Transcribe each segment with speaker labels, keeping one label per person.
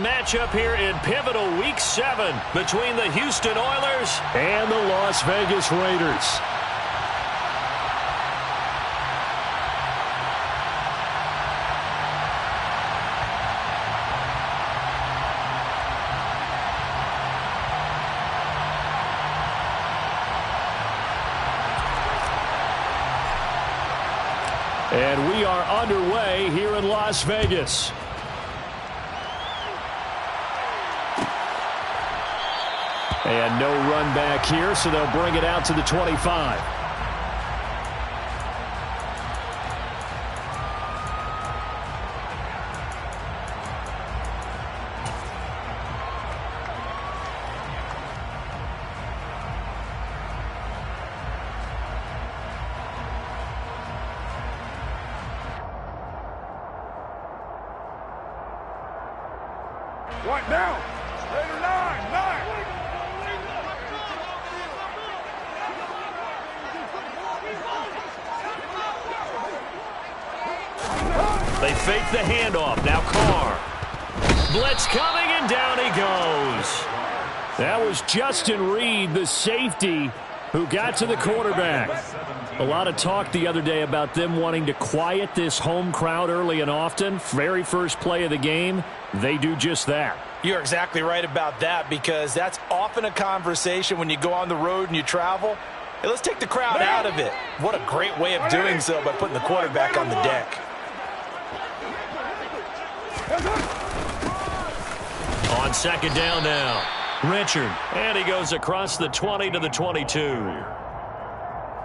Speaker 1: matchup here in pivotal Week 7 between the Houston Oilers and the Las Vegas Raiders. And we are underway here in Las Vegas. And no run back here, so they'll bring it out to the 25.
Speaker 2: What now? Raider 9.
Speaker 1: They fake the handoff. Now Carr. Blitz coming, and down he goes. That was Justin Reed, the safety, who got to the quarterback. A lot of talk the other day about them wanting to quiet this home crowd early and often. Very first play of the game, they do just that.
Speaker 3: You're exactly right about that, because that's often a conversation when you go on the road and you travel. Hey, let's take the crowd out of it. What a great way of doing so by putting the quarterback on the deck.
Speaker 1: On second down now, Richard. And he goes across the 20 to the 22.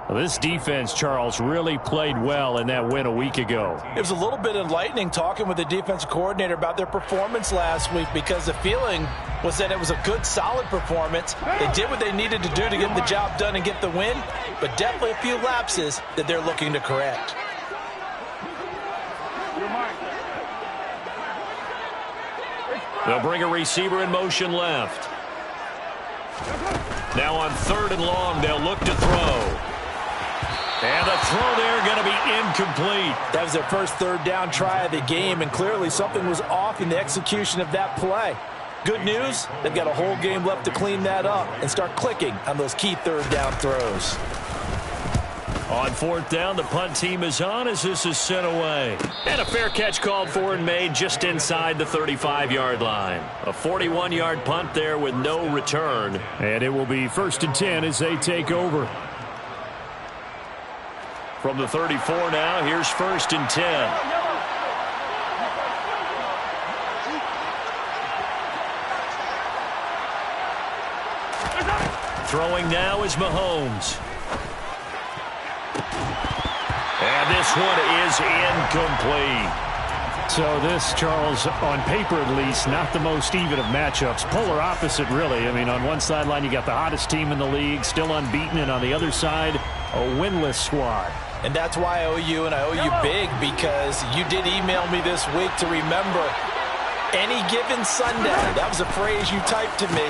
Speaker 1: Well, this defense, Charles, really played well in that win a week ago.
Speaker 3: It was a little bit enlightening talking with the defensive coordinator about their performance last week, because the feeling was that it was a good, solid performance. They did what they needed to do to get the job done and get the win, but definitely a few lapses that they're looking to correct.
Speaker 1: They'll bring a receiver in motion left. Now on third and long, they'll look to throw. And the throw there going to be incomplete.
Speaker 3: That was their first third down try of the game, and clearly something was off in the execution of that play. Good news, they've got a whole game left to clean that up and start clicking on those key third down throws.
Speaker 1: On fourth down, the punt team is on as this is sent away. And a fair catch called for and made just inside the 35-yard line. A 41-yard punt there with no return. And it will be 1st and 10 as they take over. From the 34 now, here's 1st and 10. Throwing now is Mahomes. And this one is incomplete.
Speaker 4: So this, Charles, on paper at least, not the most even of matchups. Polar opposite, really. I mean, on one sideline, you got the hottest team in the league, still unbeaten, and on the other side, a winless squad.
Speaker 3: And that's why I owe you, and I owe you big, because you did email me this week to remember any given Sunday. That was a phrase you typed to me,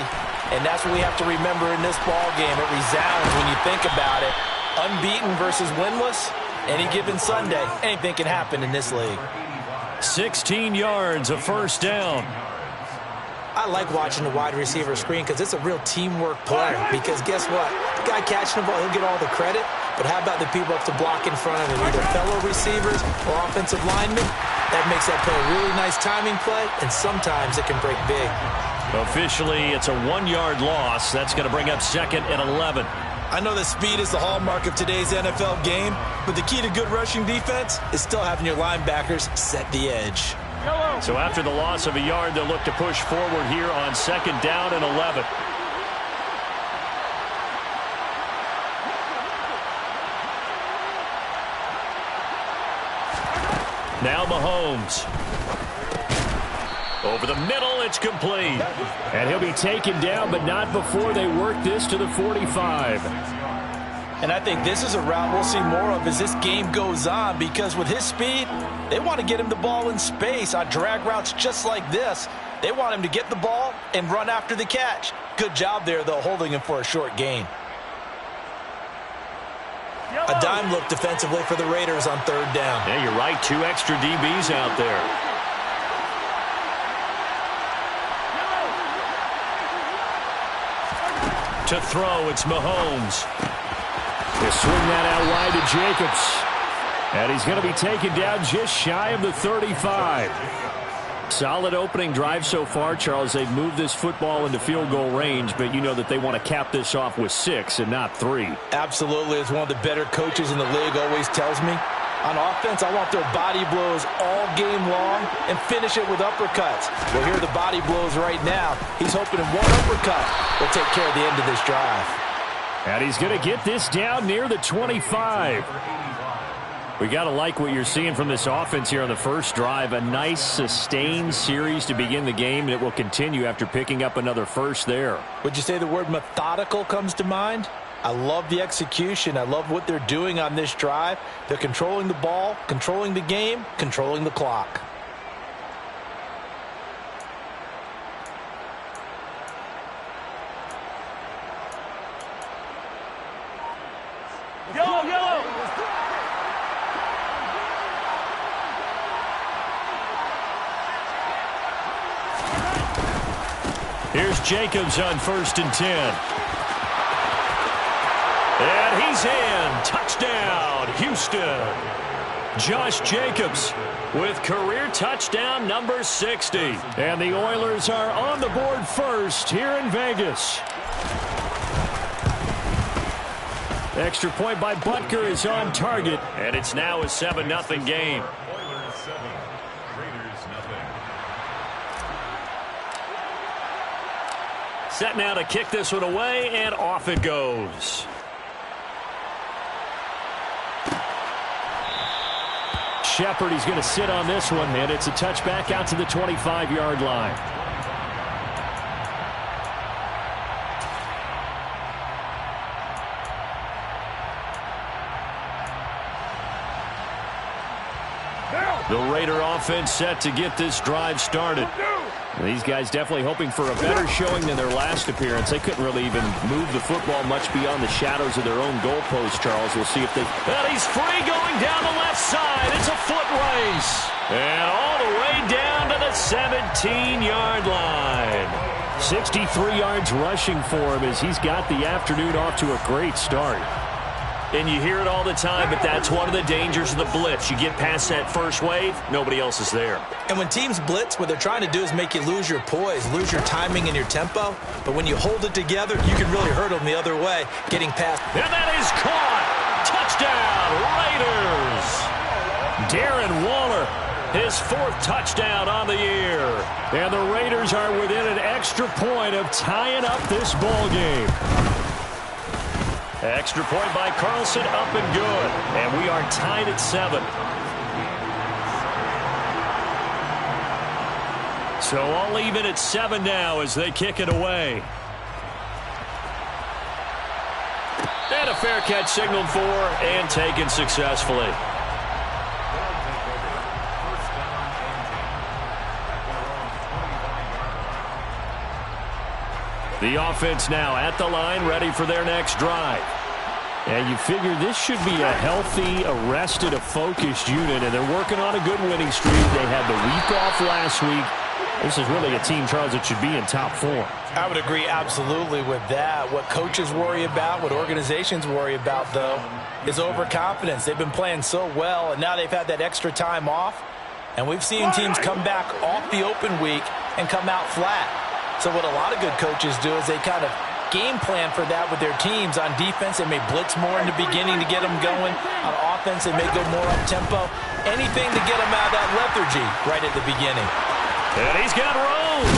Speaker 3: and that's what we have to remember in this ball game. It resounds when you think about it. Unbeaten versus winless, any given Sunday, anything can happen in this league.
Speaker 1: 16 yards, a first down.
Speaker 3: I like watching the wide receiver screen because it's a real teamwork play. Because guess what? The guy catching the ball, he'll get all the credit. But how about the people up to block in front of him, either fellow receivers or offensive linemen? That makes that play a really nice timing play, and sometimes it can break big.
Speaker 1: Officially, it's a 1-yard loss. That's going to bring up 2nd and 11.
Speaker 3: I know that speed is the hallmark of today's NFL game, but the key to good rushing defense is still having your linebackers set the edge.
Speaker 1: So after the loss of a yard, they'll look to push forward here on 2nd down and 11. Now Mahomes. Over the middle, it's complete. And he'll be taken down, but not before they work this to the 45.
Speaker 3: And I think this is a route we'll see more of as this game goes on, because with his speed, they want to get him the ball in space on drag routes just like this. They want him to get the ball and run after the catch. Good job there, though, holding him for a short gain. A dime look defensively for the Raiders on 3rd down.
Speaker 1: Yeah, you're right. 2 extra DBs out there. To throw, it's Mahomes. They swing that out wide to Jacobs. And he's going to be taken down just shy of the 35. Solid opening drive so far, Charles. They've moved this football into field goal range, but you know that they want to cap this off with 6 and not 3.
Speaker 3: Absolutely. As one of the better coaches in the league always tells me, on offense, I want their body blows all game long and finish it with uppercuts. Well, here are the body blows right now. He's hoping in one uppercut will take care of the end of this drive.
Speaker 1: And he's going to get this down near the 25. We got to like what you're seeing from this offense here on the first drive. A nice, sustained series to begin the game, and it will continue after picking up another first there.
Speaker 3: Would you say the word methodical comes to mind? I love the execution. I love what they're doing on this drive. They're controlling the ball, controlling the game, controlling the clock.
Speaker 2: Yellow!
Speaker 1: Here's Jacobs on 1st and 10. And he's in. Touchdown, Houston. Josh Jacobs with career touchdown number 60. And the Oilers are on the board first here in Vegas. Extra point by Butker is on target, and it's now a 7-0 game.
Speaker 2: Oilers 7, Raiders nothing.
Speaker 1: Set now to kick this one away, and off it goes. Shepard, he's going to sit on this one, and it's a touchback out to the 25-yard line. The Raider offense set to get this drive started. These guys definitely hoping for a better showing than their last appearance. They couldn't really even move the football much beyond the shadows of their own goalpost, Charles. We'll see if they... And he's free going down the left side. It's a foot race. And all the way down to the 17-yard line. 63 yards rushing for him as he's got the afternoon off to a great start. And you hear it all the time, but that's one of the dangers of the blitz. You get past that first wave, nobody else is there.
Speaker 3: And when teams blitz, what they're trying to do is make you lose your poise, lose your timing and your tempo. But when you hold it together, you can really hurt them the other way, getting past.
Speaker 1: And that is caught. Touchdown, Raiders. Darren Waller, his 4th touchdown on the year. And the Raiders are within an extra point of tying up this ball game. Extra point by Carlson, up and good. And we are tied at 7. So all even at 7 now as they kick it away. And a fair catch signaled for and taken successfully. The offense now at the line, ready for their next drive. And you figure this should be a healthy, arrested, a focused unit, and they're working on a good winning streak. They had the week off last week. This is really a team, Charles, that should be in top 4.
Speaker 3: I would agree absolutely with that. What coaches worry about, what organizations worry about, though, is overconfidence. They've been playing so well, and now they've had that extra time off. And we've seen teams come back off the open week and come out flat. So what a lot of good coaches do is they kind of game plan for that with their teams. On defense, they may blitz more in the beginning to get them going. On offense, they may go more up-tempo. Anything to get them out of that lethargy right at the beginning.
Speaker 1: And he's got room.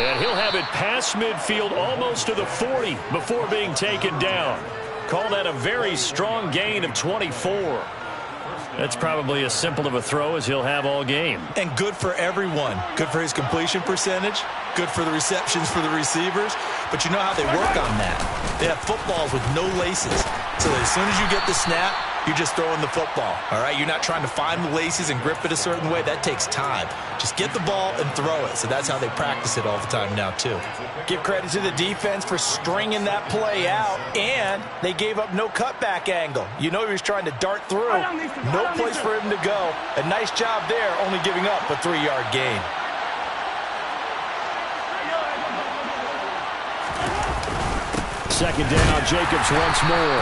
Speaker 1: And he'll have it past midfield almost to the 40 before being taken down. Call that a very strong gain of 24. That's probably as simple of a throw as he'll have all game.
Speaker 3: And good for everyone. Good for his completion percentage. Good for the receptions for the receivers. But you know how they work on that. They have footballs with no laces. So that as soon as you get the snap, you're just throwing the football. All right? You're not trying to find the laces and grip it a certain way. That takes time. Just get the ball and throw it. So that's how they practice it all the time now, too. Give credit to the defense for stringing that play out. And they gave up no cutback angle. You know he was trying to dart through. No place for him to go. A nice job there, only giving up a 3-yard gain.
Speaker 1: Second down, Jacobs once more.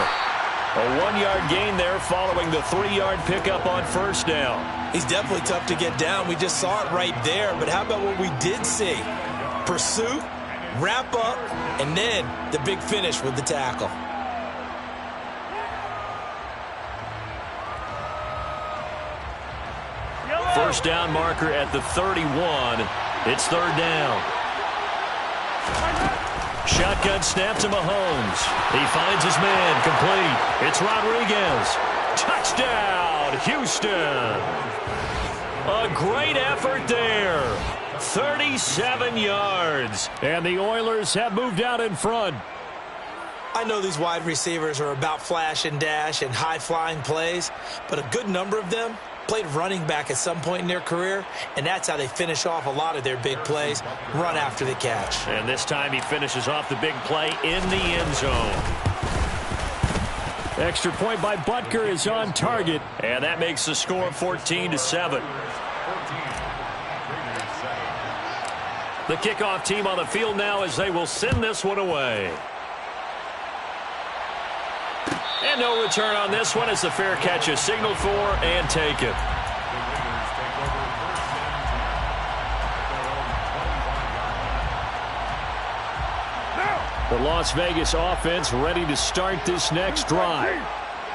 Speaker 1: A 1-yard gain there following the 3-yard pickup on first down.
Speaker 3: He's definitely tough to get down. We just saw it right there. But how about what we did see? Pursuit, wrap up, and then the big finish with the tackle.
Speaker 1: First down marker at the 31. It's third down. Shotgun snap to Mahomes. He finds his man, complete. It's Rodriguez. Touchdown, Houston. A great effort there. 37 yards. And the Oilers have moved out in front.
Speaker 3: I know these wide receivers are about flash and dash and high-flying plays, but a good number of them played running back at some point in their career, and that's how they finish off a lot of their big plays, run after the catch.
Speaker 1: And this time he finishes off the big play in the end zone. Extra point by Butker is on target, and that makes the score 14-7. The kickoff team on the field now as they will send this one away. And no return on this one as the fair catch is signaled for and taken. The Las Vegas offense ready to start this next drive.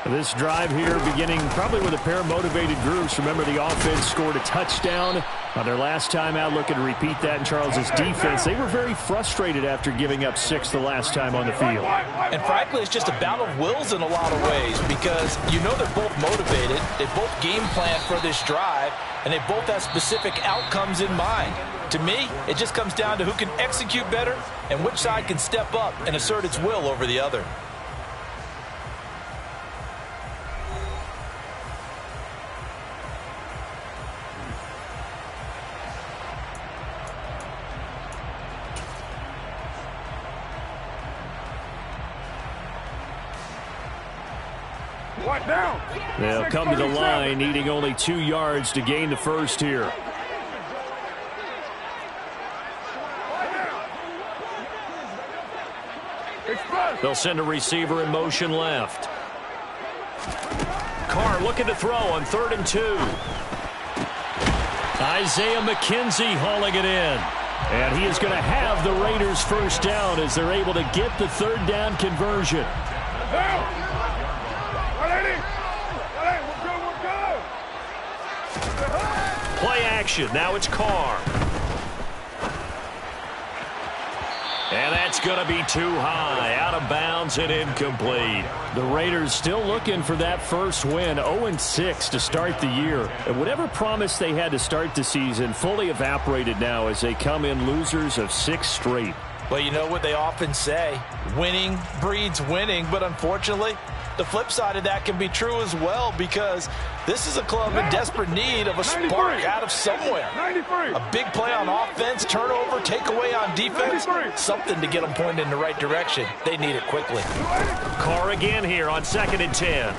Speaker 1: This drive here beginning probably with a pair of motivated groups. Remember, the offense scored a touchdown on their last time out. Looking to repeat that in Charles's defense. They were very frustrated after giving up 6 the last time on the field.
Speaker 3: And frankly, it's just a battle of wills in a lot of ways because you know they're both motivated. They both game plan for this drive, and they both have specific outcomes in mind. To me, it just comes down to who can execute better and which side can step up and assert its will over the other.
Speaker 1: They'll come to the line, needing only 2 yards to gain the first here. They'll send a receiver in motion left. Carr looking to throw on 3rd and 2. Isaiah McKenzie hauling it in. And he is going to have the Raiders first down as they're able to get the 3rd down conversion. Play action. Now it's Carr. And that's going to be too high. Out of bounds and incomplete. The Raiders still looking for that first win. 0-6 to start the year. And whatever promise they had to start the season fully evaporated now as they come in losers of 6 straight.
Speaker 3: Well, you know what they often say, winning breeds winning, but unfortunately, the flip side of that can be true as well because this is a club in desperate need of a spark out of somewhere. A big play on offense, turnover, takeaway on defense, something to get them pointed in the right direction. They need it quickly.
Speaker 1: Carr again here on 2nd and 10.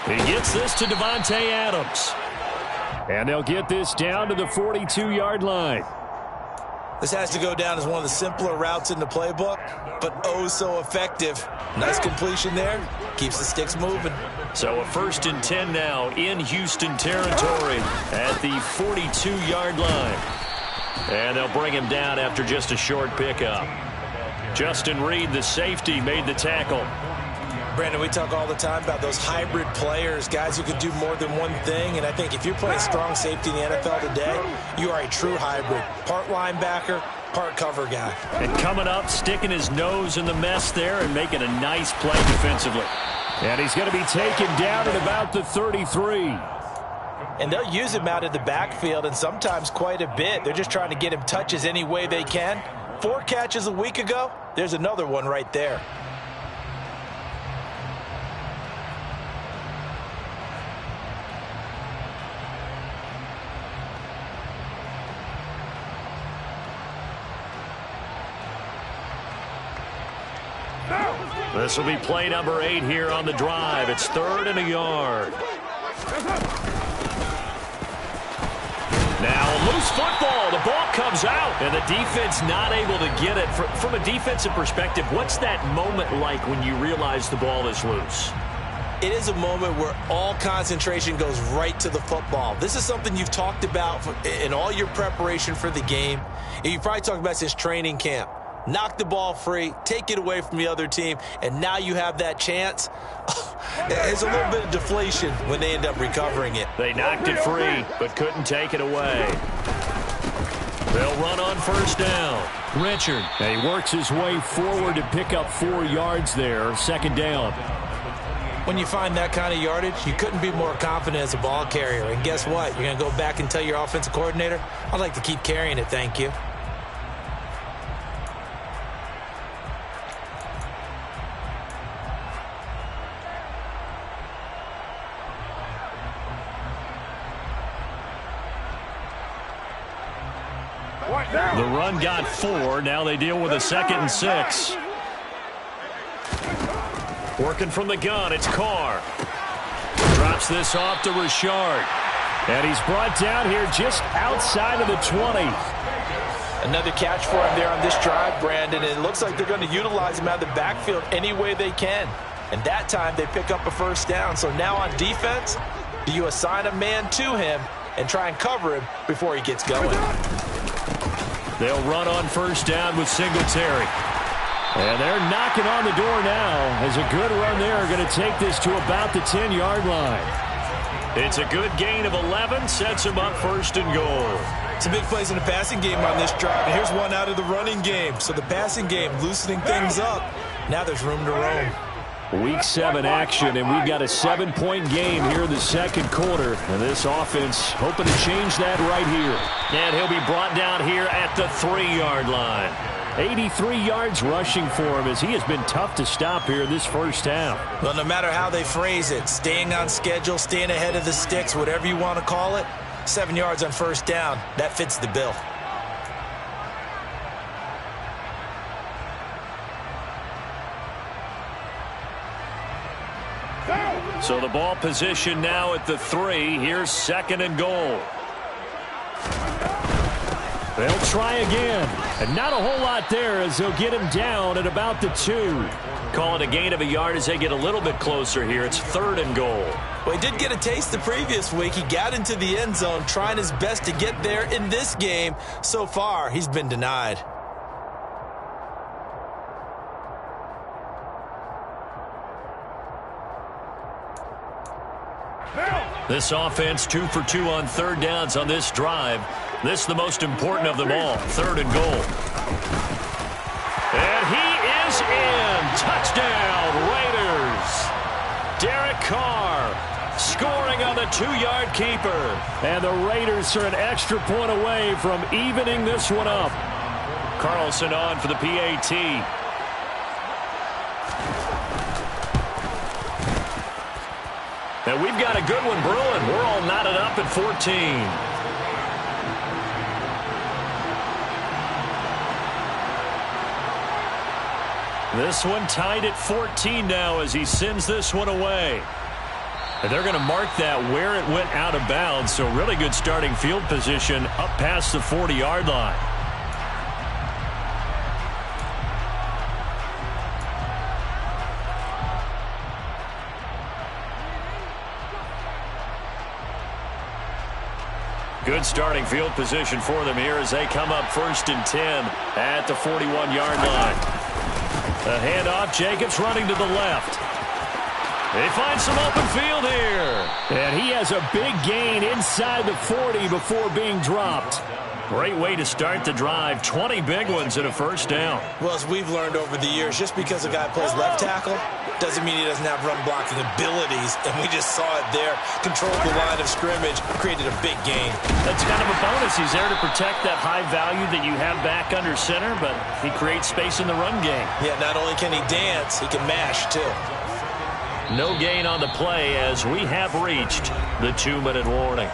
Speaker 1: He gets this to Devontae Adams. And they'll get this down to the 42-yard line.
Speaker 3: This has to go down as one of the simpler routes in the playbook, but oh so effective. Nice completion there. Keeps the sticks moving.
Speaker 1: So a 1st and 10 now in Houston territory at the 42-yard line. And they'll bring him down after just a short pickup. Justin Reed, the safety, made the tackle.
Speaker 3: Brandon, we talk all the time about those hybrid players, guys who can do more than one thing. And I think if you're playing strong safety in the NFL today, you are a true hybrid. Part linebacker, part cover guy.
Speaker 1: And coming up, sticking his nose in the mess there and making a nice play defensively. And he's going to be taken down at about the 33.
Speaker 3: And they'll use him out of the backfield and sometimes quite a bit. They're just trying to get him touches any way they can. 4 catches a week ago. There's another one right there.
Speaker 1: This will be play number 8 here on the drive. It's 3rd and a yard. Now a loose football. The ball comes out. And the defense not able to get it. From a defensive perspective, what's that moment like when you realize the ball is loose?
Speaker 3: It is a moment where all concentration goes right to the football. This is something you've talked about in all your preparation for the game. And you probably talked about since training camp. Knock the ball free, take it away from the other team, and now you have that chance. It's a little bit of deflation when they end up recovering it.
Speaker 1: They knocked it free, but couldn't take it away. They'll run on first down. Richard.
Speaker 4: And he works his way forward to pick up 4 yards there. Second down.
Speaker 3: When you find that kind of yardage, you couldn't be more confident as a ball carrier. And guess what? You're going to go back and tell your offensive coordinator, I'd like to keep carrying it, thank you.
Speaker 4: The run got 4. Now they deal with a 2nd and 6.
Speaker 1: Working from the gun, it's Carr. Drops this off to Richard.
Speaker 4: And he's brought down here just outside of the 20.
Speaker 3: Another catch for him there on this drive, Brandon. And it looks like they're going to utilize him out of the backfield any way they can. And that time they pick up a first down. So now on defense, do you assign a man to him and try and cover him before he gets going?
Speaker 1: They'll run on first down with Singletary.
Speaker 4: And they're knocking on the door now as a good run there. Going to take this to about the 10-yard line.
Speaker 1: It's a good gain of 11. Sets him up first and goal.
Speaker 3: Some big plays in the passing game on this drive. And here's one out of the running game. So the passing game loosening things up. Now there's room to roam.
Speaker 4: Week 7 action, and we've got a 7-point game here in the second quarter. And this offense hoping to change that right here.
Speaker 1: And he'll be brought down here at the 3-yard line.
Speaker 4: 83 yards rushing for him as he has been tough to stop here this first half.
Speaker 3: Well, no matter how they phrase it, staying on schedule, staying ahead of the sticks, whatever you want to call it, 7 yards on first down, that fits the bill.
Speaker 1: So the ball position now at the 3. Here's 2nd and goal.
Speaker 4: They'll try again. And not a whole lot there as they'll get him down at about the 2.
Speaker 1: Call it a gain of a yard as they get a little bit closer here. It's 3rd and goal.
Speaker 3: Well, he did get a taste the previous week. He got into the end zone trying his best to get there in this game. So far, he's been denied.
Speaker 1: This offense 2 for 2 on 3rd downs on this drive. This the most important of them all. 3rd and goal. And he is in. Touchdown, Raiders. Derek Carr scoring on the 2-yard keeper.
Speaker 4: And the Raiders are an extra point away from evening this one up.
Speaker 1: Carlson on for the PAT. And we've got a good one brewing. We're all knotted up at 14. This one tied at 14 now as he sends this one away. And they're going to mark that where it went out of bounds. So really good starting field position up past the 40-yard line. Good starting field position for them here as they come up 1st and 10 at the 41-yard line. The handoff, Jacobs running to the left. They find some open field here.
Speaker 4: And he has a big gain inside the 40 before being dropped.
Speaker 1: Great way to start the drive. 20 big ones and a first down.
Speaker 3: Well, as we've learned over the years, just because a guy plays left tackle doesn't mean he doesn't have run blocking abilities. And we just saw it there. Controlled the line of scrimmage, created a big gain.
Speaker 1: That's kind of a bonus. He's there to protect that high value that you have back under center, but he creates space in the run game.
Speaker 3: Yeah, not only can he dance, he can mash too.
Speaker 1: No gain on the play as we have reached the 2-minute warning.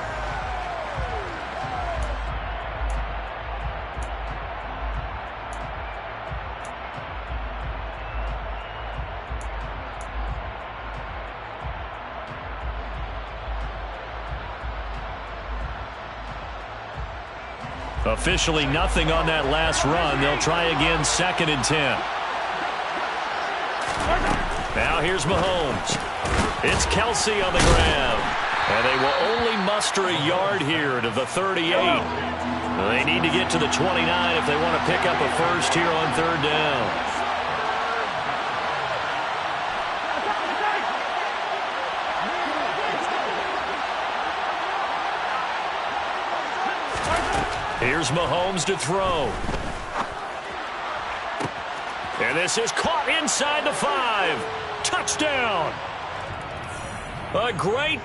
Speaker 1: Officially nothing on that last run. They'll try again, 2nd and 10. Now here's Mahomes. It's Kelsey on the ground. And they will only muster a yard here to the 38. They need to get to the 29 if they want to pick up a first here on 3rd down. Here's Mahomes to throw. And this is caught inside the 5. Touchdown. A great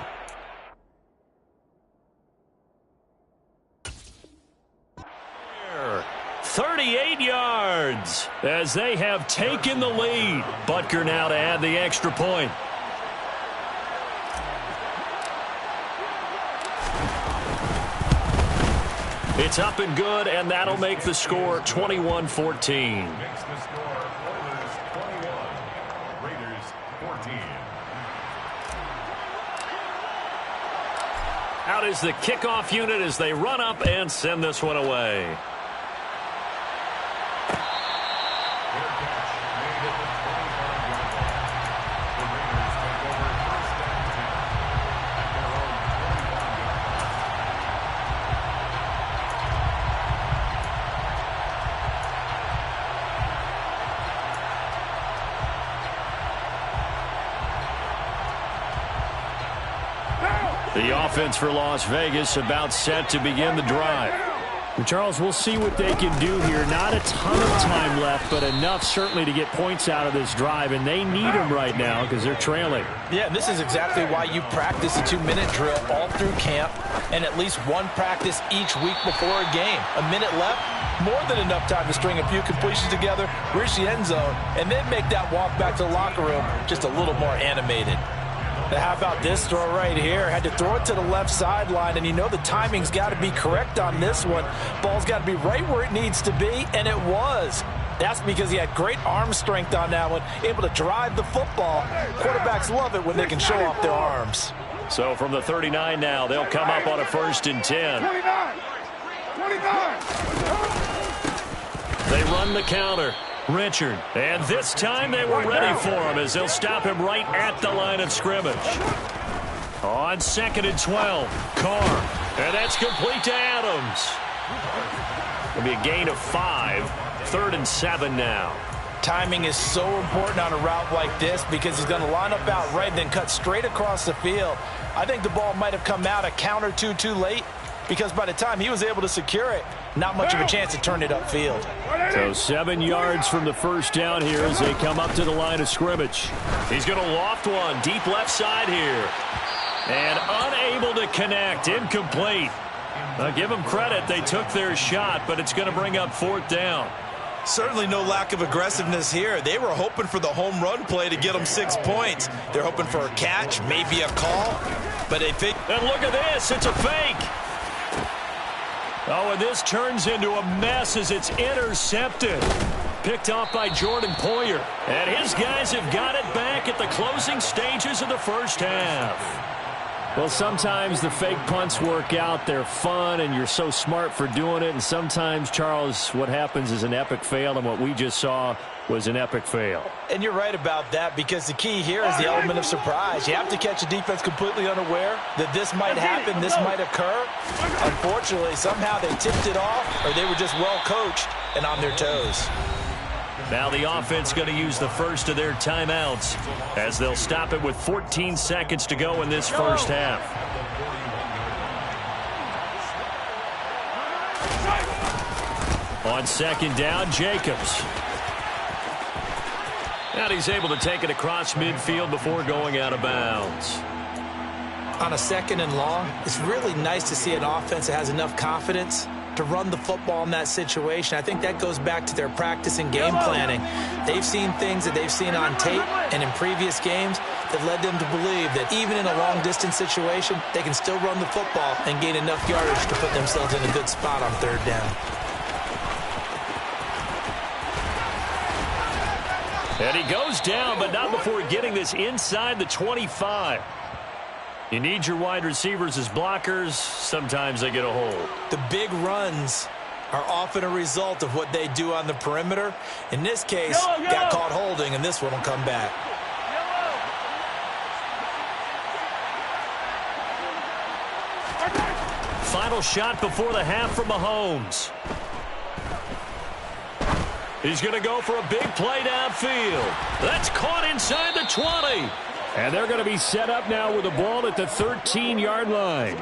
Speaker 1: 38 yards as they have taken the lead. Butker now to add the extra point. It's up and good, and that'll make the score 21-14.
Speaker 2: Makes the score Oilers 21, Raiders 14.
Speaker 1: Out is the kickoff unit as they run up and send this one away. The offense for Las Vegas about set to begin the drive.
Speaker 4: And Charles, we'll see what they can do here. Not a ton of time left, but enough certainly to get points out of this drive, and they need them right now because they're trailing.
Speaker 3: Yeah, this is exactly why you practice a 2-minute drill all through camp and at least one practice each week before a game. A minute left, more than enough time to string a few completions together, reach the end zone, and then make that walk back to the locker room just a little more animated. Now, how about this throw right here? Had to throw it to the left sideline, and you know the timing's got to be correct on this one. Ball's got to be right where it needs to be, and it was. That's because he had great arm strength on that one, able to drive the football. Quarterbacks love it when they can show off their arms.
Speaker 1: So from the 39 now, they'll come up on a 1st and 10.
Speaker 5: 29.
Speaker 1: They run the counter. Richard. And this time they were ready for him as they'll stop him right at the line of scrimmage. On 2nd and 12, Carr. And that's complete to Adams. It'll be a gain of 5. 3rd and 7 now.
Speaker 3: Timing is so important on a route like this because he's going to line up out right and then cut straight across the field. I think the ball might have come out a count or two too late because by the time he was able to secure it, not much of a chance to turn it upfield.
Speaker 1: So 7 yards from the first down here as they come up to the line of scrimmage. He's going to loft one deep left side here. And unable to connect. Incomplete. Give them credit. They took their shot, but it's going to bring up 4th down.
Speaker 6: Certainly no lack of aggressiveness here. They were hoping for the home run play to get them 6 points. They're hoping for a catch, maybe a call, but they think.
Speaker 1: And look at this. It's a fake. Oh, and this turns into a mess as it's intercepted. Picked off by Jordan Poyer. And his guys have got it back at the closing stages of the first half.
Speaker 4: Well, sometimes the fake punts work out. They're fun, and you're so smart for doing it. And sometimes, Charles, what happens is an epic fail, and what we just saw was an epic fail.
Speaker 3: And you're right about that because the key here is the element of surprise. You have to catch a defense completely unaware that this might happen, this might occur. Unfortunately, somehow they tipped it off or they were just well coached and on their toes.
Speaker 1: Now the offense going to use the first of their timeouts as they'll stop it with 14 seconds to go in this first half. On 2nd down, Jacobs. And he's able to take it across midfield before going out of bounds.
Speaker 3: On a 2nd and long, it's really nice to see an offense that has enough confidence to run the football in that situation. I think that goes back to their practice and game planning. They've seen things that they've seen on tape and in previous games that led them to believe that even in a long-distance situation, they can still run the football and gain enough yardage to put themselves in a good spot on 3rd down.
Speaker 1: And he goes down, but not before getting this inside the 25. You need your wide receivers as blockers. Sometimes they get a hold.
Speaker 3: The big runs
Speaker 6: are often a result of what they do on the perimeter. In this case, got caught holding, and this one will come back.
Speaker 1: Final shot before the half from Mahomes. He's going to go for a big play downfield. That's caught inside the 20. And they're going to be set up now with the ball at the 13-yard line.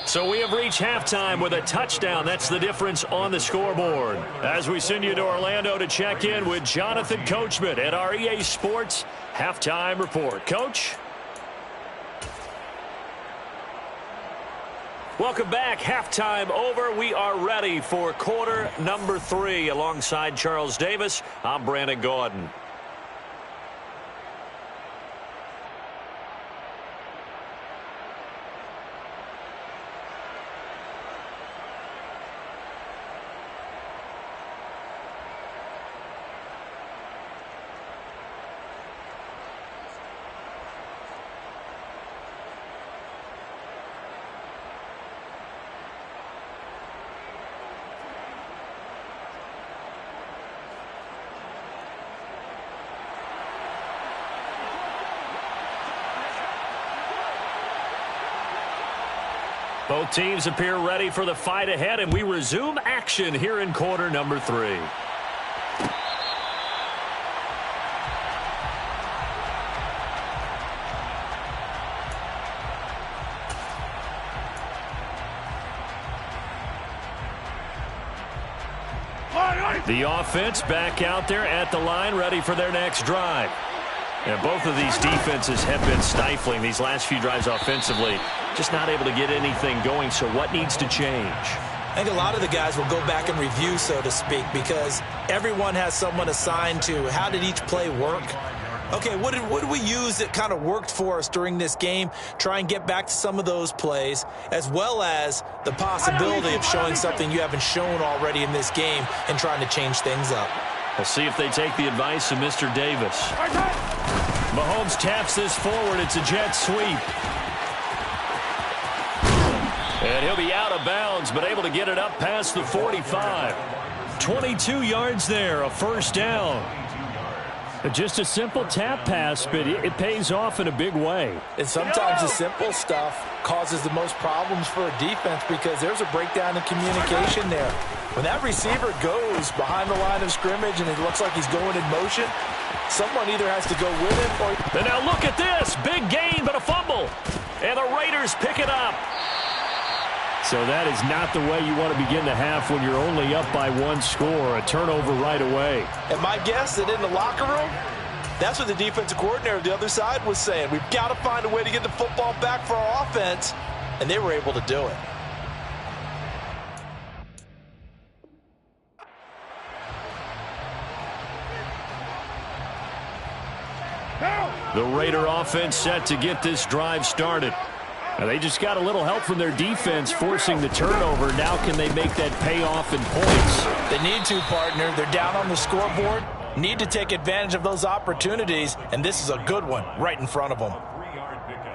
Speaker 1: So we have reached halftime with a touchdown. That's the difference on the scoreboard. As we send you to Orlando to check in with Jonathan Coachman at our EA Sports Halftime Report. Coach? Welcome back. Halftime over. We are ready for quarter number 3. Alongside Charles Davis, I'm Brandon Gaudin. Both teams appear ready for the fight ahead, and we resume action here in quarter number 3. The offense back out there at the line, ready for their next drive. And both of these defenses have been stifling these last few drives offensively. Just not able to get anything going, so what needs to change?
Speaker 6: I think a lot of the guys will go back and review, so to speak, because everyone has someone assigned to how did each play work. Okay, what did we use that kind of worked for us during this game? Try and get back to some of those plays, as well as the possibility of showing something you haven't shown already in this game and trying to change things up.
Speaker 1: We'll see if they take the advice of Mr. Davis. Mahomes taps this forward. It's a jet sweep. And he'll be out of bounds, but able to get it up past the 45. 22 yards there, a first down. Just a simple tap pass, but it pays off in a big way.
Speaker 3: And sometimes the simple stuff causes the most problems for a defense because there's a breakdown in communication there. When that receiver goes behind the line of scrimmage and it looks like he's going in motion, someone either has to go with him or...
Speaker 1: And now look at this. Big gain, but a fumble. And the Raiders pick it up. So that is not the way you want to begin the half when you're only up by 1 score. A turnover right away.
Speaker 3: And my guess that in the locker room, that's what the defensive coordinator of the other side was saying. We've got to find a way to get the football back for our offense. And they were able to do it.
Speaker 1: The Raider offense set to get this drive started. Now they just got a little help from their defense forcing the turnover. Now can they make that pay off in points?
Speaker 3: They need to, partner. They're down on the scoreboard. Need to take advantage of those opportunities, and this is a good one right in front of them.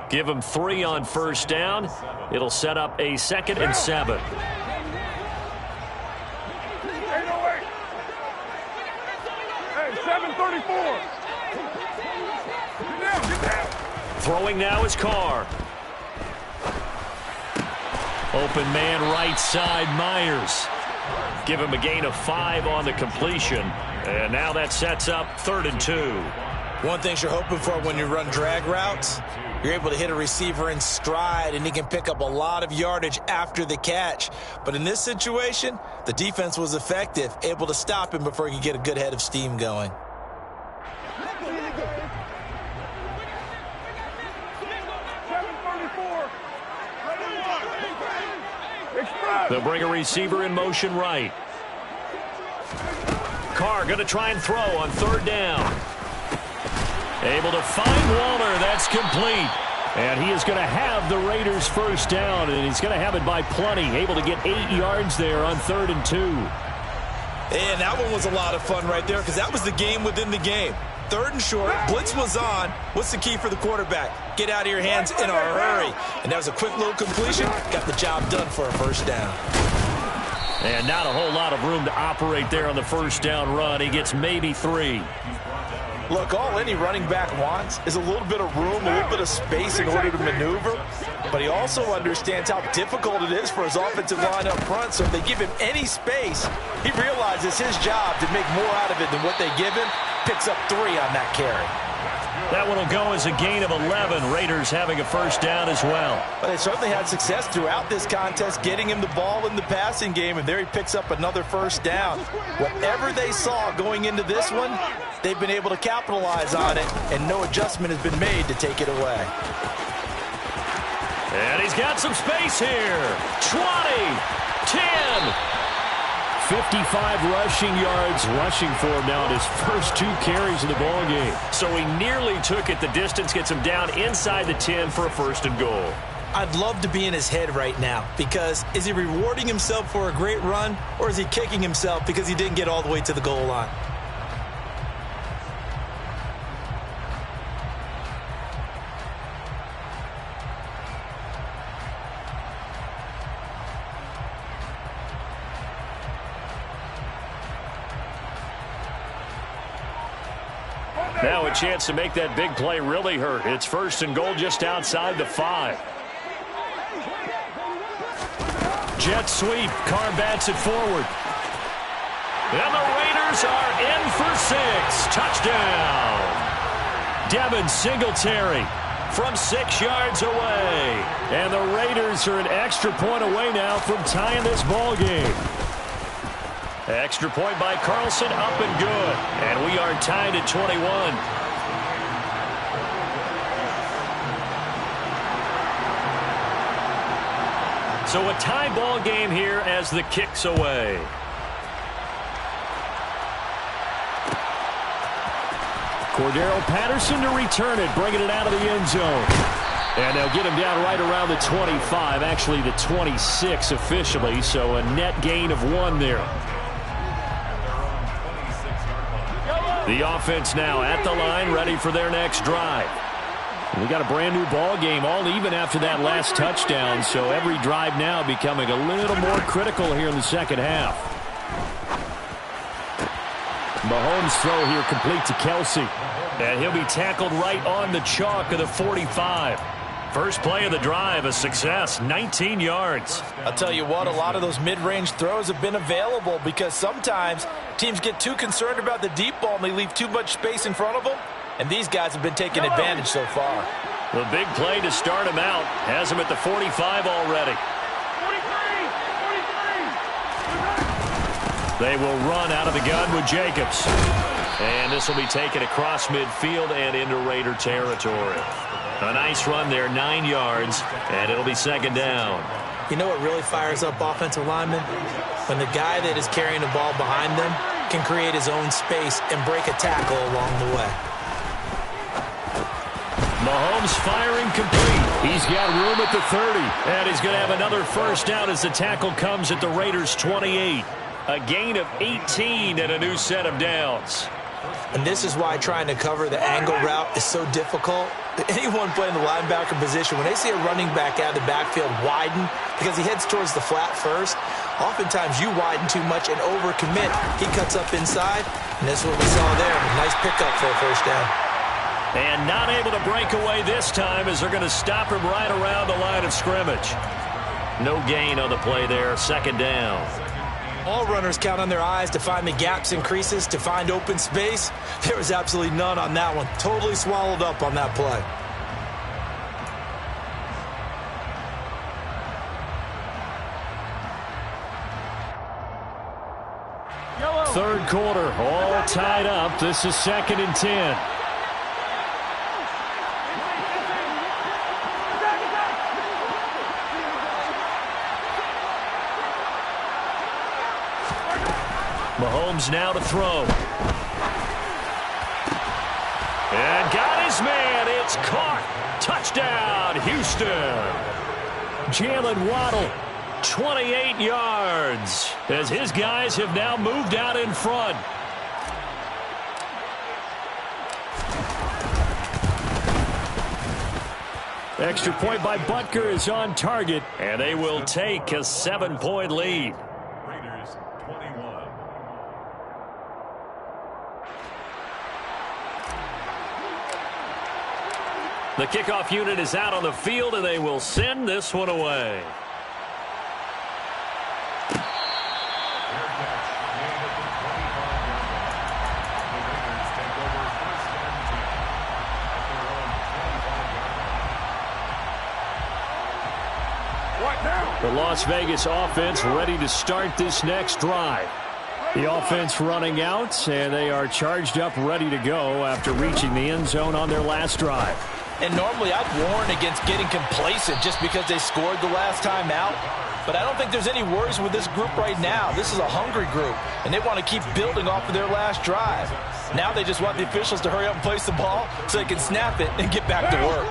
Speaker 1: Give them 3 on first down. It'll set up a 2nd and 7.
Speaker 5: Hey, 7:34. Get down.
Speaker 1: Throwing now is Carr. Open man right side, Myers. Give him a gain of 5 on the completion. And now that sets up 3rd and 2.
Speaker 6: One thing you're hoping for when you run drag routes, you're able to hit a receiver in stride and he can pick up a lot of yardage after the catch. But in this situation, the defense was effective, able to stop him before he could get a good head of steam going.
Speaker 1: They'll bring a receiver in motion right. Carr going to try and throw on 3rd down. Able to find Waller. That's complete. And he is going to have the Raiders' first down, and he's going to have it by plenty. Able to get 8 yards there on 3rd and 2.
Speaker 6: And that one was a lot of fun right there because that was the game within the game. 3rd and short, blitz was on. What's the key for the quarterback? Get out of your hands in a hurry. And that was a quick little completion. Got the job done for a first down.
Speaker 1: And not a whole lot of room to operate there on the first down run. He gets maybe 3.
Speaker 3: Look, all any running back wants is a little bit of room, a little bit of space in order to maneuver. But he also understands how difficult it is for his offensive line up front. So if they give him any space, he realizes his job to make more out of it than what they give him. Picks up 3 on that carry.
Speaker 1: That one will go as a gain of 11. Raiders having a first down as well.
Speaker 3: But they certainly had success throughout this contest, getting him the ball in the passing game, and there he picks up another first down. Whatever they saw going into this one, they've been able to capitalize on it, and no adjustment has been made to take it away.
Speaker 1: And he's got some space here. 20, 10. 55 rushing yards rushing for him now in his first 2 carries of the ball game. So he nearly took it the distance, gets him down inside the 10 for a first and goal.
Speaker 6: I'd love to be in his head right now, because is he rewarding himself for a great run, or is he kicking himself because he didn't get all the way to the goal line?
Speaker 1: Now a chance to make that big play really hurt. It's first and goal just outside the 5. Jet sweep. Carr bats it forward. And the Raiders are in for 6. Touchdown. Devin Singletary from 6 yards away. And the Raiders are an extra point away now from tying this ball game. Extra point by Carlson, up and good. And we are tied at 21. So a tie ball game here as the kick's away. Cordero Patterson to return it, bringing it out of the end zone. And they'll get him down right around the 25, actually the 26 officially, so a net gain of 1 there. The offense now at the line, ready for their next drive. We got a brand new ball game, all even after that last touchdown, so every drive now becoming a little more critical here in the second half. Mahomes' throw here complete to Kelsey. And he'll be tackled right on the chalk of the 45. First play of the drive, a success, 19 yards.
Speaker 3: I'll tell you what, a lot of those mid-range throws have been available because sometimes teams get too concerned about the deep ball and they leave too much space in front of them. And these guys have been taking advantage so far.
Speaker 1: The big play to start him out has him at the 45 already. 43. They will run out of the gun with Jacobs. And this will be taken across midfield and into Raider territory. A nice run there, 9 yards, and it'll be second down.
Speaker 6: You know what really fires up offensive linemen? When the guy that is carrying the ball behind them can create his own space and break a tackle along the way.
Speaker 1: Mahomes firing complete. He's got room at the 30, and he's going to have another first down as the tackle comes at the Raiders' 28. A gain of 18 and a new set of downs.
Speaker 6: And this is why trying to cover the angle route is so difficult. Anyone playing the linebacker position, when they see a running back out of the backfield widen because he heads towards the flat first, oftentimes you widen too much and overcommit. He cuts up inside, and that's what we saw there. Nice pickup for a first down.
Speaker 1: And not able to break away this time as they're going to stop him right around the line of scrimmage. No gain on the play there, second down.
Speaker 6: All runners count on their eyes to find the gaps and creases, to find open space. There was absolutely none on that one. Totally swallowed up on that play.
Speaker 1: Third quarter, all tied up. This is 2nd and 10. Mahomes now to throw. And got his man. It's caught. Touchdown, Houston. Jalen Waddle, 28 yards, as his guys have now moved out in front. Extra point by Butker is on target, and they will take a 7-point lead.
Speaker 2: Raiders 21.
Speaker 1: The kickoff unit is out on the field, and they will send this one away. The Las Vegas offense ready to start this next drive. The offense running out, and they are charged up, ready to go after reaching the end zone on their last drive.
Speaker 3: And normally I'd warn against getting complacent just because they scored the last time out. But I don't think there's any worries with this group right now. This is a hungry group, and they want to keep building off of their last drive. Now they just want the officials to hurry up and place the ball so they can snap it and get back to work.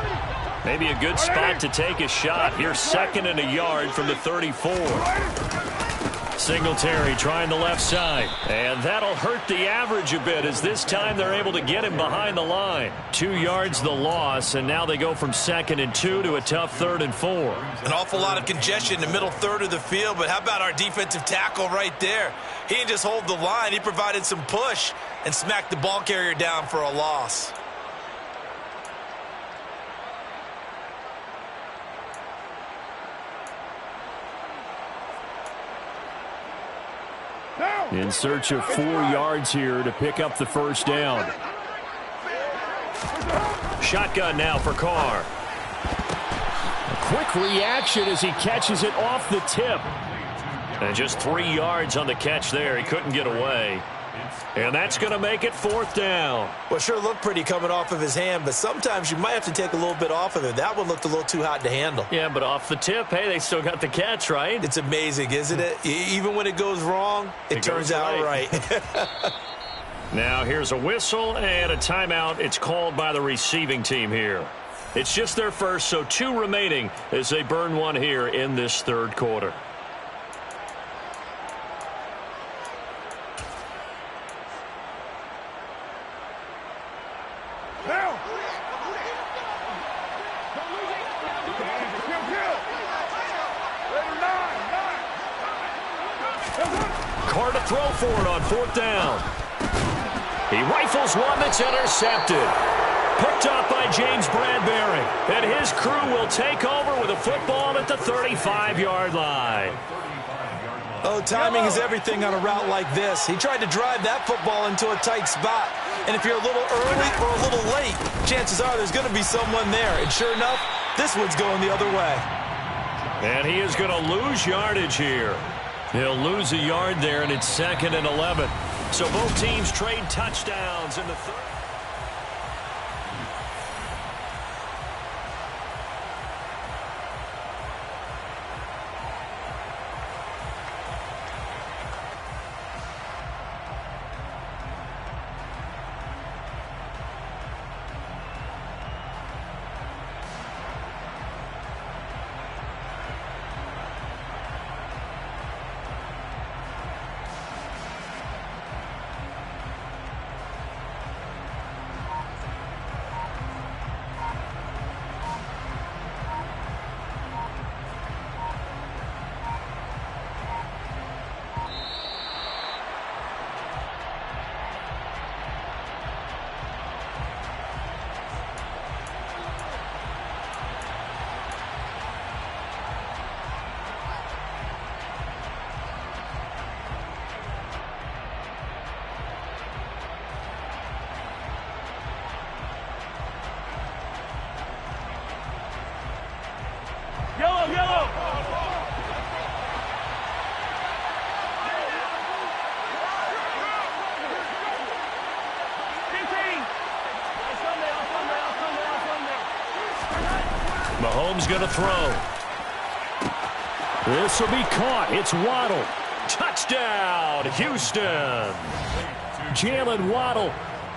Speaker 1: Maybe a good spot to take a shot. Here's 2nd and a yard from the 34. Singletary trying the left side. And that'll hurt the average a bit as this time they're able to get him behind the line. 2 yards the loss, and now they go from 2nd and 2 to a tough 3rd and 4.
Speaker 6: An awful lot of congestion in the middle third of the field, but how about our defensive tackle right there? He didn't just hold the line. He provided some push and smacked the ball carrier down for a loss.
Speaker 1: In search of 4 yards here to pick up the first down. Shotgun now for Carr. A quick reaction as he catches it off the tip. And just 3 yards on the catch there. He couldn't get away. And that's going to make it 4th down.
Speaker 6: Well, sure looked pretty coming off of his hand, but sometimes you might have to take a little bit off of it. That one looked a little too hot to handle.
Speaker 1: Yeah, but off the tip, hey, they still got the catch, right?
Speaker 6: It's amazing, isn't it? Even when it goes wrong, it turns out right.
Speaker 1: Now here's a whistle and a timeout. It's called by the receiving team here. It's just their first, so 2 remaining as they burn one here in this 3rd quarter. Carr to throw for it on 4th down. He rifles one that's intercepted. Picked up by James Bradbury. And his crew will take over with a football at the 35-yard line.
Speaker 6: Oh, timing is everything on a route like this. He tried to drive that football into a tight spot. And if you're a little early or a little late, chances are there's going to be someone there. And sure enough, this one's going the other way.
Speaker 1: And he is going to lose yardage here. He'll lose a yard there, and it's 2nd and 11. So both teams trade touchdowns in the 3rd. Mahomes going to throw. This will be caught. It's Waddle. Touchdown, Houston. Jalen Waddle,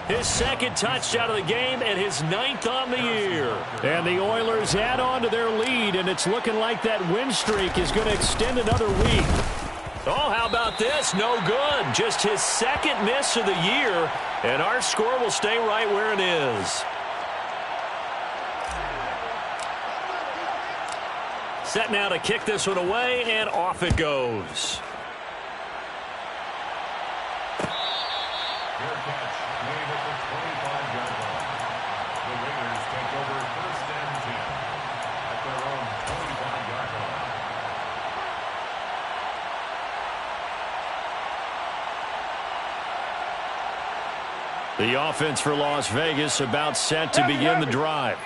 Speaker 1: his 2nd touchdown of the game and his 9th on the year. And the Oilers add on to their lead, and it's looking like that win streak is going to extend another week. Oh, how about this? No good. Just his 2nd miss of the year, and our score will stay right where it is. Set now to kick this one away, and off it goes.
Speaker 2: Fair catch made at the 25-yard line. The Raiders take over 1st and 10 at their own 25-yard line.
Speaker 1: The offense for Las Vegas about set to begin the drive.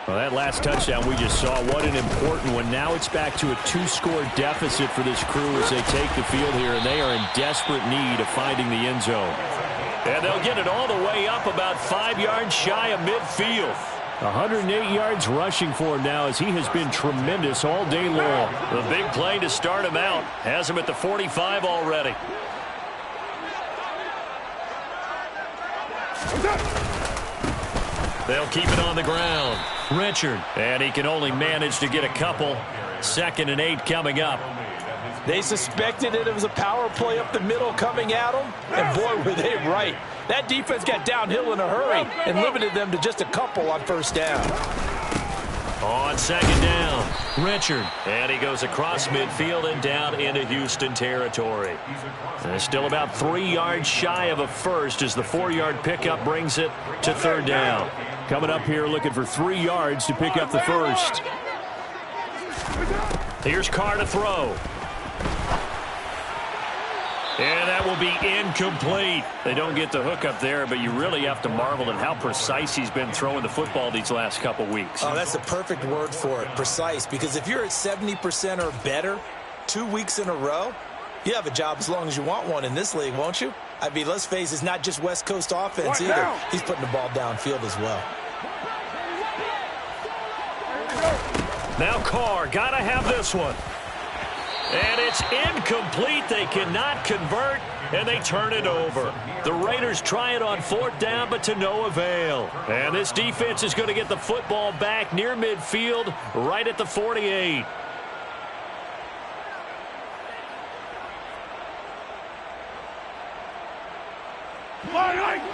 Speaker 1: Well, that last touchdown we just saw, what an important one. Now it's back to a 2-score deficit for this crew as they take the field here, and they are in desperate need of finding the end zone. And they'll get it all the way up about 5 yards shy of midfield. 108 yards rushing for him now as he has been tremendous all day long. The big play to start him out has him at the 45 already. They'll keep it on the ground. Richard, and he can only manage to get a couple. 2nd and 8 coming up.
Speaker 3: They suspected it was a power play up the middle coming at them, and boy, were they right. That defense got downhill in a hurry and limited them to just a couple on 1st down.
Speaker 1: On 2nd down, Richard, and he goes across midfield and down into Houston territory. And still about 3 yards shy of a first as the 4-yard pickup brings it to 3rd down. Coming up here looking for 3 yards to pick up the first. Here's Carr to throw. And that will be incomplete. They don't get the hook up there, but you really have to marvel at how precise he's been throwing the football these last couple weeks.
Speaker 6: Oh, that's the perfect word for it, precise, because if you're at 70% or better 2 weeks in a row, you have a job as long as you want one in this league, won't you? I mean, let's face it, it's not just West Coast offense either. He's putting the ball downfield as well.
Speaker 1: Now Carr, gotta have this one. And it's incomplete. They cannot convert, and they turn it over. The Raiders try it on 4th down, but to no avail. And this defense is going to get the football back near midfield, right at the 48.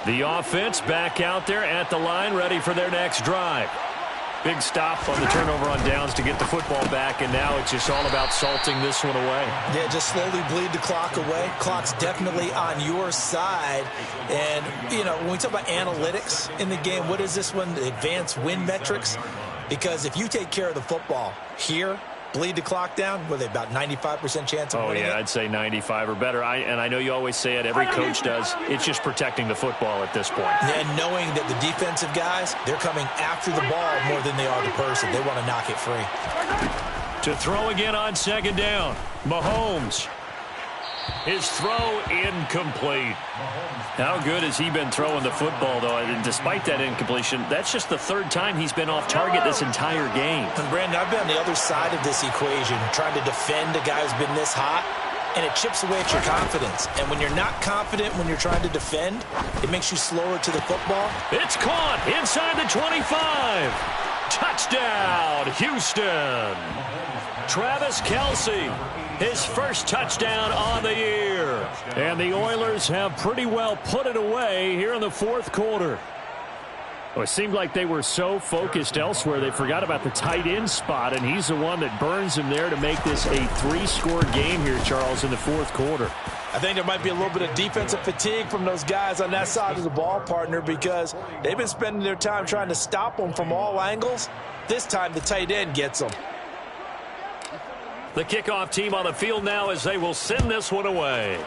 Speaker 1: The offense back out there at the line, ready for their next drive. Big stop on the turnover on downs to get the football back, and now it's just all about salting this one away.
Speaker 6: Yeah, just slowly bleed the clock away. Clock's definitely on your side. And, you know, when we talk about analytics in the game, what is this one? The advanced win metrics? Because if you take care of the football here, bleed the clock down, with about 95% chance of winning it?
Speaker 1: I'd say 95 or better. And I know you always say it, every coach does. It's just protecting the football at this point.
Speaker 6: And knowing that the defensive guys, they're coming after the ball more than they are the person. They want to knock it free.
Speaker 1: To throw again on 2nd down, Mahomes. His throw incomplete. How good has he been throwing the football, though? And despite that incompletion, that's just the 3rd time he's been off target this entire game.
Speaker 6: And Brandon, I've been on the other side of this equation, trying to defend a guy who's been this hot, and it chips away at your confidence. And when you're not confident when you're trying to defend, it makes you slower to the football.
Speaker 1: It's caught inside the 25. Touchdown, Houston. Travis Kelce, his first touchdown on the year. And the Oilers have pretty well put it away here in the 4th quarter. Well, it seemed like they were so focused elsewhere they forgot about the tight end spot, and he's the one that burns him there to make this a 3-score game here, Charles, in the 4th quarter.
Speaker 3: I think there might be a little bit of defensive fatigue from those guys on that side of the ball, partner, because they've been spending their time trying to stop them from all angles. This time the tight end gets them.
Speaker 1: The kickoff team on the field now as they will send this one away.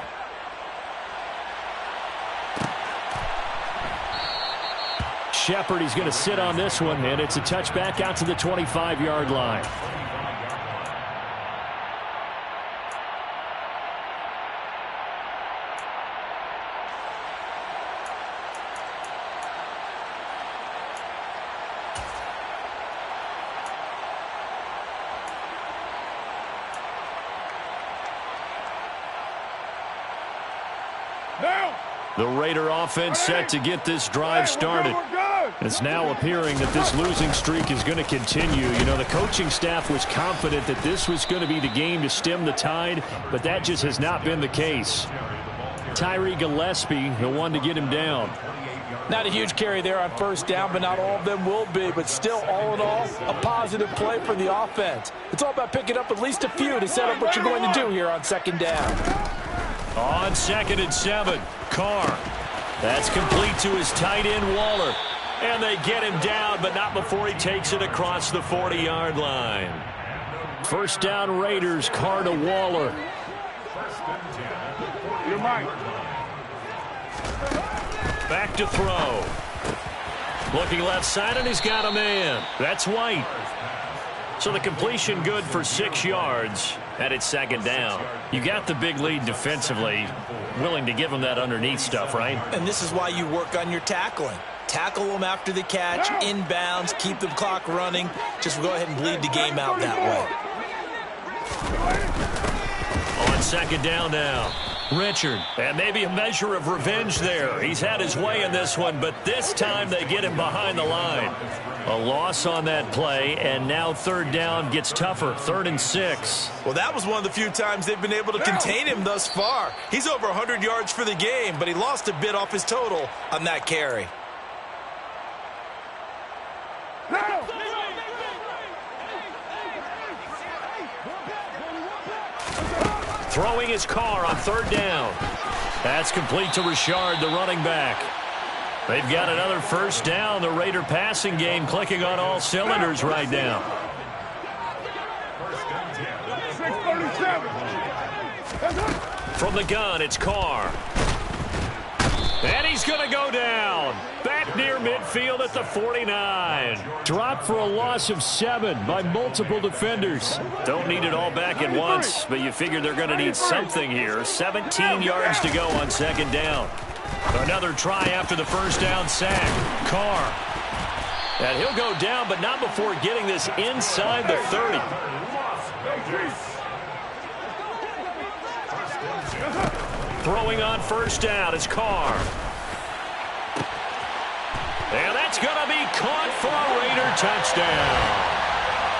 Speaker 1: Shepard, he's going to sit on this one, and it's a touchback out to the 25-yard line. The Raider offense set to get this drive started. It's now appearing that this losing streak is going to continue. You know, the coaching staff was confident that this was going to be the game to stem the tide, but that just has not been the case. Tyree Gillespie, the one to get him down.
Speaker 3: Not a huge carry there on 1st down, but not all of them will be. But still, all in all, a positive play for the offense. It's all about picking up at least a few to set up what you're going to do here on 2nd down.
Speaker 1: On 2nd and 7, Carr. That's complete to his tight end, Waller. And they get him down, but not before he takes it across the 40-yard line. First down, Raiders. Carr to Waller.
Speaker 5: You're mine.
Speaker 1: Back to throw. Looking left side, and he's got a man. That's White. So the completion good for 6 yards, and it's second down. You got the big lead defensively. Willing to give him that underneath stuff, right?
Speaker 6: And this is why you work on your tackling. Tackle them after the catch, inbounds, keep the clock running. Just go ahead and bleed the game out that way.
Speaker 1: On second down now, Richard. And maybe a measure of revenge there. He's had his way in this one, but this time they get him behind the line. A loss on that play, and now third down gets tougher. 3rd and 6.
Speaker 6: Well, that was one of the few times they've been able to contain him thus far. He's over 100 yards for the game, but he lost a bit off his total on that carry.
Speaker 1: Throwing his Carr on 3rd down. That's complete to Richard, the running back. They've got another first down. The Raider passing game clicking on all cylinders right now.
Speaker 5: 6:37.
Speaker 1: From the gun, it's Carr. And he's going to go down. Back near midfield at the 49.
Speaker 4: Dropped for a loss of 7 by multiple defenders.
Speaker 1: Don't need it all back at once, but you figure they're going to need something here. 17 yards to go on second down. Another try after the first down sack. Carr. And he'll go down, but not before getting this inside the 30. Throwing on first down is Carr. And that's going to be caught for a Raider touchdown.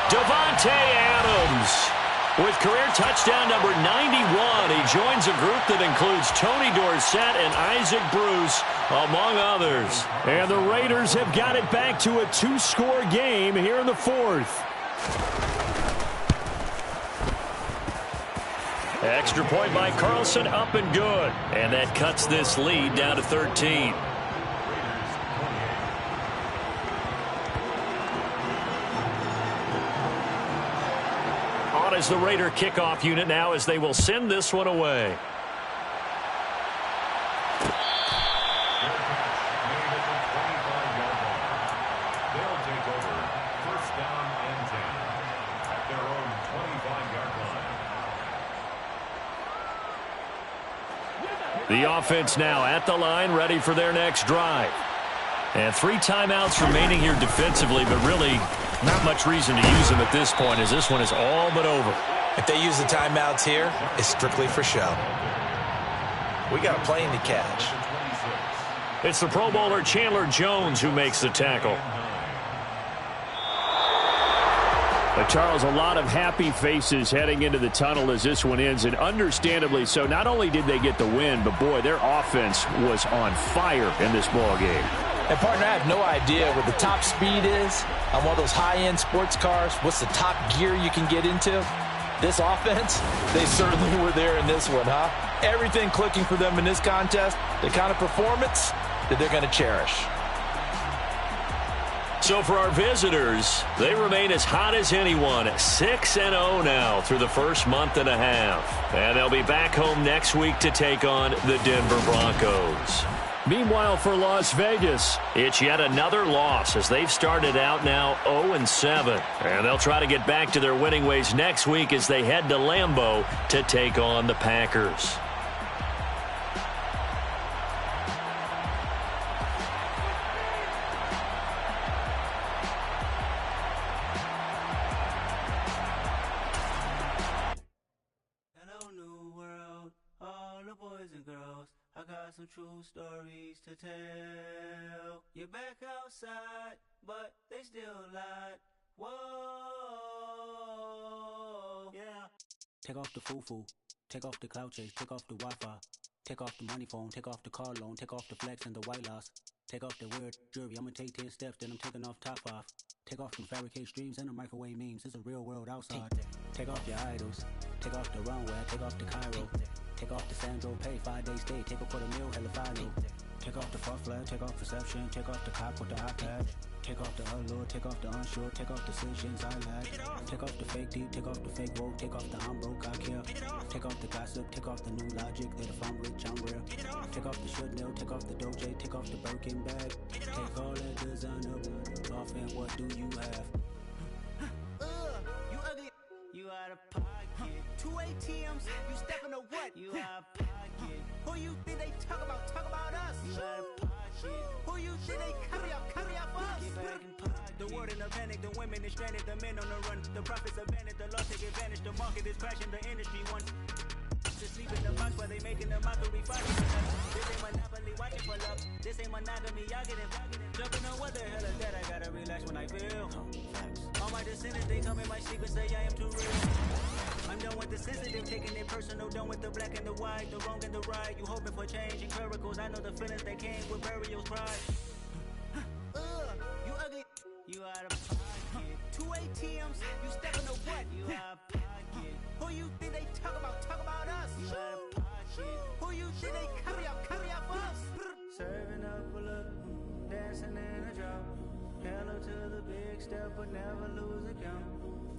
Speaker 1: Davante Adams with career touchdown number 91. He joins a group that includes Tony Dorsett and Isaac Bruce, among others.
Speaker 4: And the Raiders have got it back to a 2-score game here in the 4th.
Speaker 1: Extra point by Carlson, up and good. And that cuts this lead down to 13. On is the Raider kickoff unit now as they will send this one away.
Speaker 2: They'll take over first down and 10 at their own 25-yard line.
Speaker 1: The offense now at the line, ready for their next drive. And 3 timeouts remaining here defensively, but really not much reason to use them at this point as this one is all but over.
Speaker 6: If they use the timeouts here, it's strictly for show. We got a plane to catch.
Speaker 1: It's the Pro Bowler Chandler Jones who makes the tackle.
Speaker 4: But Charles, a lot of happy faces heading into the tunnel as this one ends, and understandably so. Not only did they get the win, but boy, their offense was on fire in this ball game.
Speaker 6: And partner, I have no idea what the top speed is on one of those high-end sports cars. What's the top gear you can get into? This offense, they certainly were there in this one, huh? Everything clicking for them in this contest, the kind of performance that they're going to cherish.
Speaker 1: So for our visitors, they remain as hot as anyone, 6-0 now through the first month and a half. And they'll be back home next week to take on the Denver Broncos.
Speaker 4: Meanwhile, for Las Vegas,
Speaker 1: it's yet another loss as they've started out now 0-7. And they'll try to get back to their winning ways next week as they head to Lambeau to take on the Packers.
Speaker 7: Some true stories to tell. You're back outside, but they still lied. Whoa, yeah. Take off the foo-foo, take off the cloud chase, take off the Wi-Fi, take off the money phone, take off the car loan, take off the flex and the white loss, take off the weird jewelry. I'ma take 10 steps, then I'm taking off top 5. Take off them fabricated streams and the microwave memes. It's a real world outside. Take off your idols, take off the runway, take off the Cairo. Take off the Sandro pay, 5 days stay, take a $250,000 hella final. Take off the far flag, take off perception, take off the cop with the iPad. Take off the allure, take off the unsure, take off decisions I lack. Take off the fake deep, take off the fake woke, take off the I'm broke, I care. Take off the gossip, take off the new logic that if I'm rich, I'm rare. Take off the should know, take off the doje, take off the Birkin bag. Take all that designer off and what do you have?
Speaker 8: You ugly. You out of pocket. 2 ATMs, you stepping to what? You out of pocket. Who you think they talk about? Talk about us. You out of pocket. Who you think they carry up for us? Get back in pocket. The world in a panic, the women is stranded, the men on the run. The profits abandoned, the loss take advantage. The market is crashing, the industry wants to sleep in the box while they making the mockery fighting. This ain't monopoly, watching for love. This ain't monogamy, y'all get it. Jumping on what the hell is that? I gotta relax when I feel. All my descendants, they come in my sleep and say I am too real. I'm done with the sensitive, taking it personal. Done with the black and the white, the wrong and the right. You hoping for change and miracles. I know the feelings that came with burials, pride. You ugly. You out of pocket. 2 ATMs, you stepping to what? You out of pocket. Who you think they talk about? Talk about us. You out of pocket. Who you think they carry up for us? Serving up a look, dancing in a drop. Hello to the big step, but never lose a count.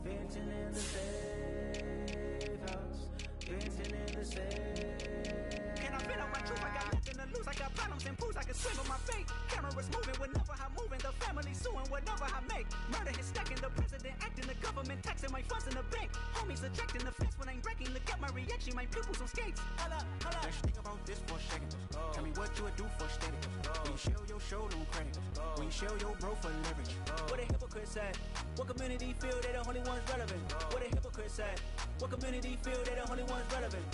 Speaker 8: Venting in the safe house. Venting in the safe. Can I fit on my truth? I got nothing to lose. I got problems and pools. I can swim on my fate. Cameras moving whenever I'm moving. The family suing whatever I make. Murder is stacking. The president acting. The government taxing my funds in the bank. Homies ejecting the fence when I'm breaking. Look at my reaction. My pupils on skates. Hold up. Let's think about this for a second. Tell me what you would do for steady. When you show your show, no credit. When you show your bro for leverage. What a hypocrite said. What community feel they the only ones relevant? What a hypocrite said. What community feel they the only ones relevant?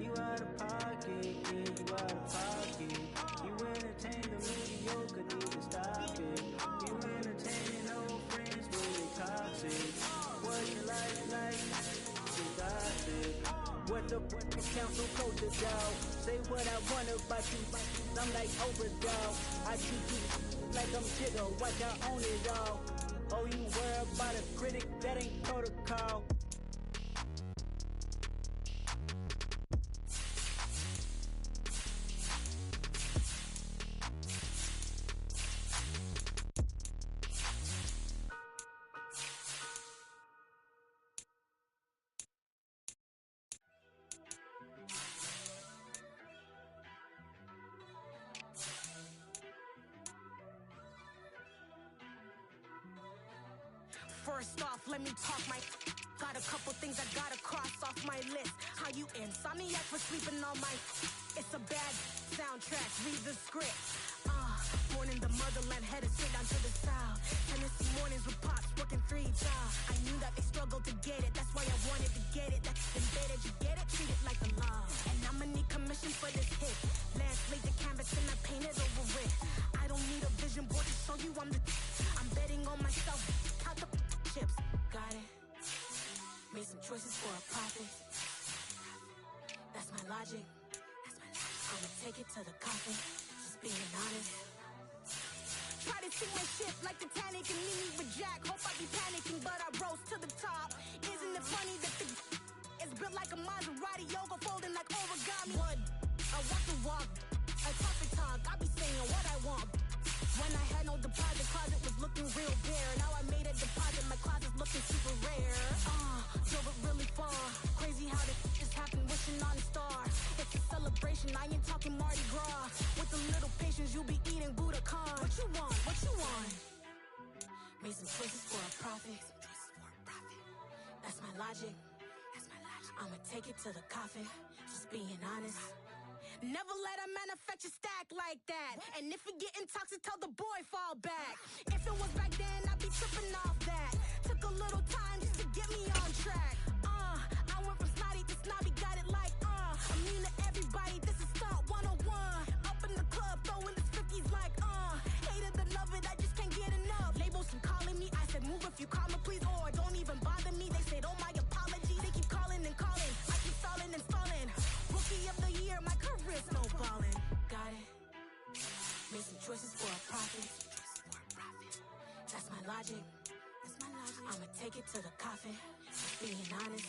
Speaker 8: You out of pocket, yeah, you out of pocket. You entertain the mediocre, need to stop it. You entertaining old friends, really toxic. What you like, you gossip. What the council culture, dog? Say what I want about you, I'm like overdog. I treat you like I'm Jigga, watch I own it all. Oh, you worry about a critic, that ain't protocol.
Speaker 9: First off, let me talk my. Got a couple things I gotta cross off my list. How you insomniac for sleeping on my. It's a bad soundtrack, read the script. Born in the motherland, headed straight down to the south. Tennessee mornings with pops, working 3 jobs. I knew that they struggled to get it, that's why I wanted to get it. That's embedded, you get it, treat it like a law. And I'ma need commission for this hit. Last laid the canvas and I painted over it. I don't need a vision board to show you I'm the. I'm betting on myself, count the chips. Got it. Made some choices for a profit. That's my logic. I'ma take it to the coffin. Just being honest. Try to sink my ship like Titanic and meet me with Jack. Hope I be panicking, but I rose to the top. Isn't it funny that the is built like a Maserati, yoga folding like origami? What? I walk the walk, I talk the talk. I be saying what I want. When I had no deposit, closet was looking real bare. Now I made a deposit, my closet's looking super rare. Drove it really far. Crazy how this just happened, wishing on a star. It's a celebration, I ain't talking Mardi Gras. With a little patience, you'll be eating Budokan. What you want? What you want? Made some choices for a profit. That's my logic. I'ma take it to the coffin. Just being honest. Never let a manufacture stack like that. And if it getting toxic, tell the boy fall back. If it was back then, I'd be tripping off that. Took a little time just to get me on track. I went from snotty to snobby, got it like I'm mean to everybody, this is stunt 101. Up in the club, throwing the 50s like hate it or love it, I just can't get enough. Labels and calling me, I said move if you call me please, or don't even bother me. They said oh my apologies, they keep calling and calling. I keep stalling and stalling. Rookie of the year, my career snowballing. Got it. Made some choices for a profit. That's my logic. I'ma take it to the coffin. Just being honest.